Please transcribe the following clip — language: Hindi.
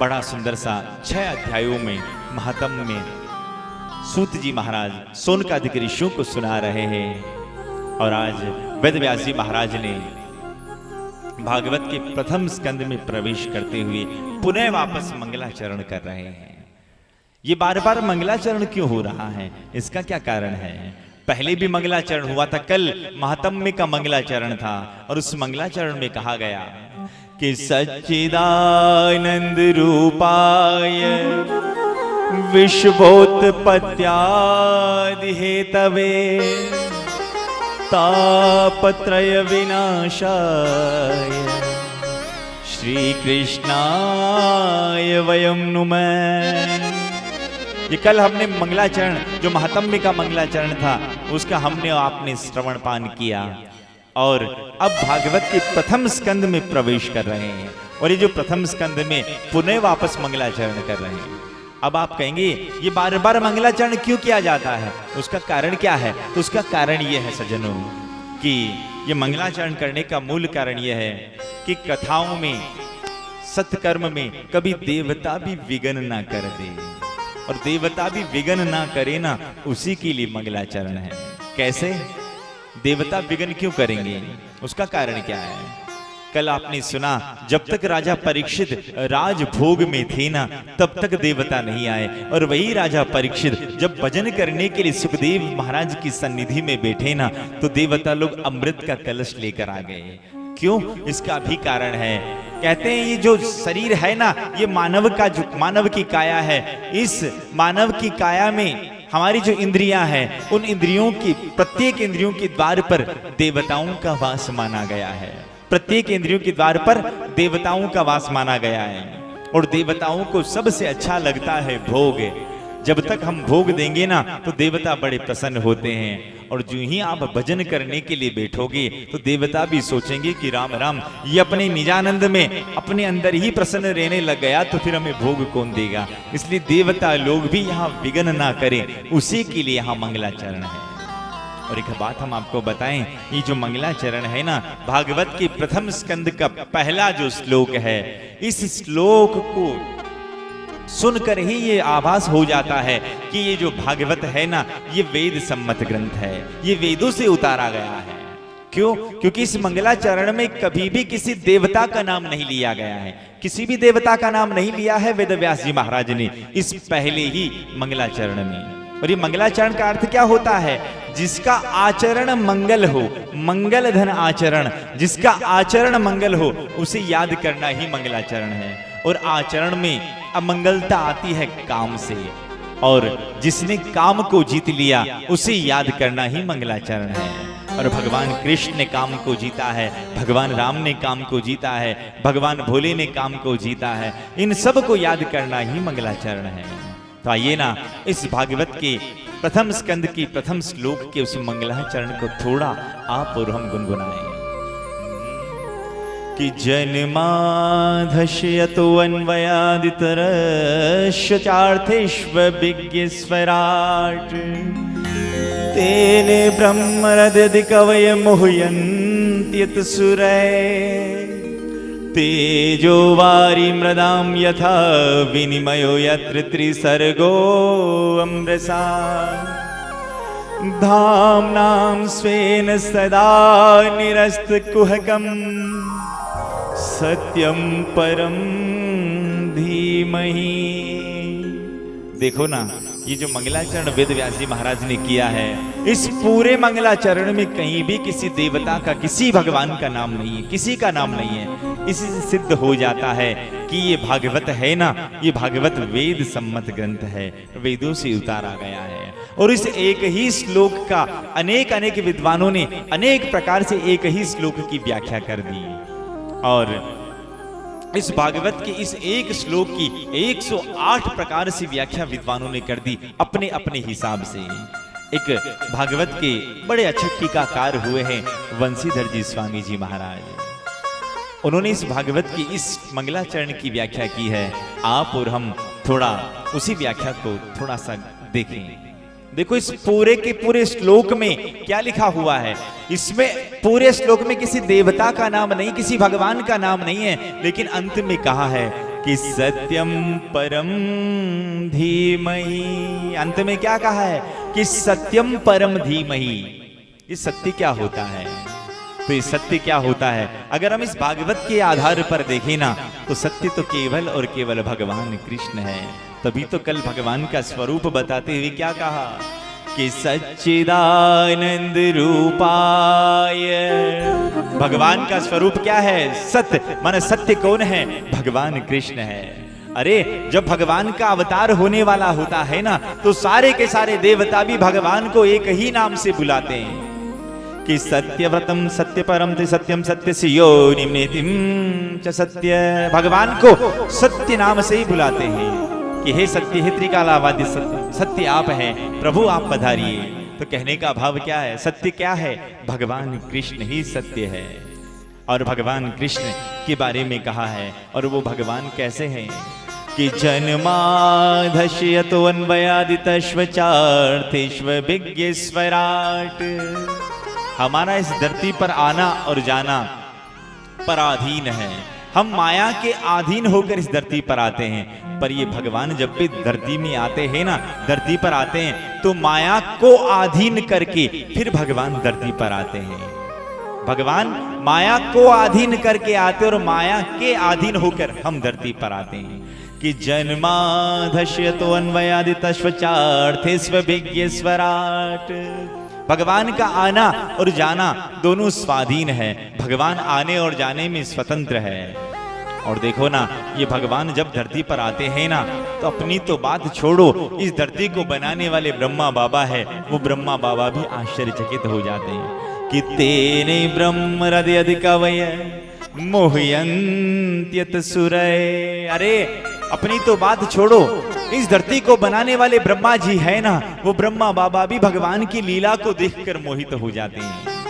बड़ा सुंदर सा 6 अध्यायों में महात्म्य में सूत जी महाराज सोनकादिक ऋषियों को सुना रहे हैं। और आज वेद व्यास जी महाराज ने भागवत के प्रथम स्कंद में प्रवेश करते हुए पुनः वापस मंगलाचरण कर रहे हैं। ये बार बार मंगलाचरण क्यों हो रहा है, इसका क्या कारण है? पहले भी मंगलाचरण हुआ था, कल महात्म्य का मंगलाचरण था और उस मंगलाचरण में कहा गया कि सच्चिदानंद रूपाय विश्वोत्पत्त्यादि हेतवे तापत्रय विनाशाय श्री कृष्णाय वयं नुमः। ये कल हमने मंगलाचरण, जो महात्म्य का मंगलाचरण था, उसका हमने आपने श्रवण पान किया और अब भागवत के प्रथम स्कंद में प्रवेश कर रहे हैं। और ये जो प्रथम स्कंद में पुनः वापस मंगलाचरण कर रहे हैं। अब आप कहेंगे ये बार बार मंगलाचरण क्यों किया जाता है, उसका कारण क्या है? तो उसका कारण ये है सज्जनों कि ये मंगलाचरण करने का मूल कारण यह है कि कथाओं में, सत्कर्म में कभी देवता भी विघ्न ना कर दे, और देवता भी विघ्न ना करे ना, उसी के लिए मंगलाचरण है। कैसे देवता विघ्न क्यों करेंगे, उसका कारण क्या है? कल आपने सुना जब तक राजा परीक्षित राजभोग में थे ना, तब तक देवता नहीं आए। और वही राजा परीक्षित जब भजन करने के लिए सुखदेव महाराज की सन्निधि में बैठे ना, तो देवता लोग अमृत का कलश लेकर आ गए। क्यों? इसका भी कारण है। कहते हैं ये जो शरीर है ना, ये मानव का, जो मानव की काया है, इस मानव की काया में हमारी जो इंद्रियां हैं, उन इंद्रियों की, प्रत्येक इंद्रियों के द्वार पर देवताओं का वास माना गया है। प्रत्येक इंद्रियों के द्वार पर देवताओं का वास माना गया है। और देवताओं को सबसे अच्छा लगता है भोग। जब तक हम भोग देंगे ना, तो देवता बड़े प्रसन्न होते हैं। और जो ही आप भजन करने के लिए बैठोगे, तो देवता भी सोचेंगे कि राम राम, ये अपने निजानंद में अपने अंदर ही प्रसन्न रहने लग गया, तो फिर हमें भोग कौन देगा? इसलिए देवता लोग भी यहाँ विघ्न ना करें, उसी के लिए यहाँ मंगलाचरण है। और एक बात हम आपको बताएं, ये जो मंगलाचरण है ना, भागवत के प्रथम स्कंद का पहला जो श्लोक है, इस श्लोक को सुनकर ही ये आभास हो जाता है कि ये जो भागवत है ना, ये वेद सम्मत ग्रंथ है, ये वेदों से उतारा गया है। क्यों? क्योंकि इस मंगलाचरण में कभी भी किसी देवता का नाम नहीं लिया गया है, किसी भी देवता का नाम नहीं लिया है वेद व्यास जी महाराज ने इस पहले ही मंगलाचरण में। और ये मंगलाचरण का अर्थ क्या होता है? जिसका आचरण मंगल हो, मंगल धन आचरण, जिसका आचरण मंगल हो, उसे याद करना ही मंगलाचरण है। और आचरण में अमंगलता आती है काम से, और जिसने काम को जीत लिया उसे याद करना ही मंगलाचरण है। और भगवान कृष्ण ने काम को जीता है, भगवान राम ने काम को जीता है, भगवान भोले ने काम को जीता है, इन सब को याद करना ही मंगलाचरण है। तो आइए ना, इस भागवत के प्रथम स्कंद की प्रथम श्लोक के उस मंगलाचरण को थोड़ा आप और हम गुनगुनाएं कि जन्माधश्यतो अन्वयादितरस्य चार्थेष्वभिज्ञस्वराट् तेने ब्रह्मरदधि कवये मुह्यन्त्यत सुरैः तेजो वारी मृदां यथा विनिमयो यत्र त्रिसर्गो अमृषा धाम्नां स्वेन सदा निरस्तकुहकं सत्यं परं धीमहि। देखो ना, ये जो मंगलाचरण वेद व्यास जी महाराज ने किया है, इस पूरे मंगलाचरण में कहीं भी किसी देवता का, किसी भगवान का नाम नहीं है, किसी का नाम नहीं है। इसी से सिद्ध हो जाता है कि ये भागवत है ना, ये भागवत वेद सम्मत ग्रंथ है, वेदों से उतारा गया है। और इस एक ही श्लोक का अनेक अनेक विद्वानों ने अनेक प्रकार से एक ही श्लोक की व्याख्या कर दी। और इस भागवत के इस एक श्लोक की 108 प्रकार से व्याख्या विद्वानों ने कर दी अपने अपने हिसाब से। एक भागवत के बड़े अच्छे टीकाकार हुए हैं वंशीधर जी स्वामी जी महाराज। उन्होंने इस भागवत की इस मंगलाचरण की व्याख्या की है। आप और हम थोड़ा उसी व्याख्या को थोड़ा सा देखें। देखो इस पूरे के पूरे श्लोक में क्या लिखा हुआ है। इसमें पूरे श्लोक में किसी देवता का नाम नहीं, किसी भगवान का नाम नहीं है, लेकिन अंत में कहा है कि सत्यम परम धीमहि। अंत में क्या कहा है कि सत्यम परम धीमहि। ये सत्य क्या होता है? तो ये सत्य क्या होता है अगर हम इस भागवत के आधार पर देखें ना, तो सत्य तो केवल और केवल भगवान कृष्ण है। तभी तो कल भगवान का स्वरूप बताते हुए क्या कहा कि सच्चिदानंद रूपाय। भगवान का स्वरूप क्या है? सत्य। माने सत्य कौन है? भगवान कृष्ण है। अरे जब भगवान का अवतार होने वाला होता है ना, तो सारे के सारे देवता भी भगवान को एक ही नाम से बुलाते हैं कि सत्यव्रतम सत्य परम सत्यम सत्य से योनिम च सत्य। भगवान को सत्य नाम से ही बुलाते हैं कि हे सत्य, हे त्रिकालावाद्य सत्य आप हैं, प्रभु आप पधारिए। तो कहने का भाव क्या है? सत्य क्या है? भगवान कृष्ण ही सत्य है। और भगवान कृष्ण के बारे में कहा है, और वो भगवान कैसे हैं कि जन्माधश्यतो अन्वयादितश्वचार्थेष्व विज्ञ स्वराट। हमारा इस धरती पर आना और जाना पराधीन है। हम माया के अधीन होकर इस धरती पर आते हैं, पर ये भगवान जब भी धरती में आते हैं ना, धरती पर आते हैं तो माया को अधीन करके फिर भगवान धरती पर आते हैं। भगवान माया को अधीन करके आते और माया के अधीन होकर हम धरती पर आते हैं कि जन्माधश्यतो अन्वयादितश्वचार्थेष्व विज्ञ स्वराट। भगवान का आना और जाना दोनों स्वाधीन है। भगवान आने और जाने में स्वतंत्र है। और देखो ना, ये भगवान जब धरती पर आते हैं ना, तो अपनी तो बात छोड़ो, इस धरती को बनाने वाले ब्रह्मा बाबा है, वो ब्रह्मा बाबा भी आश्चर्यचकित हो जाते हैं कि तेने ब्रह्म हृदय कवय मोहयन्त्यत सुरय। अरे अपनी तो बात छोड़ो, इस धरती को बनाने वाले ब्रह्मा जी है ना, वो ब्रह्मा बाबा भी भगवान की लीला को देखकर मोहित हो जाते हैं।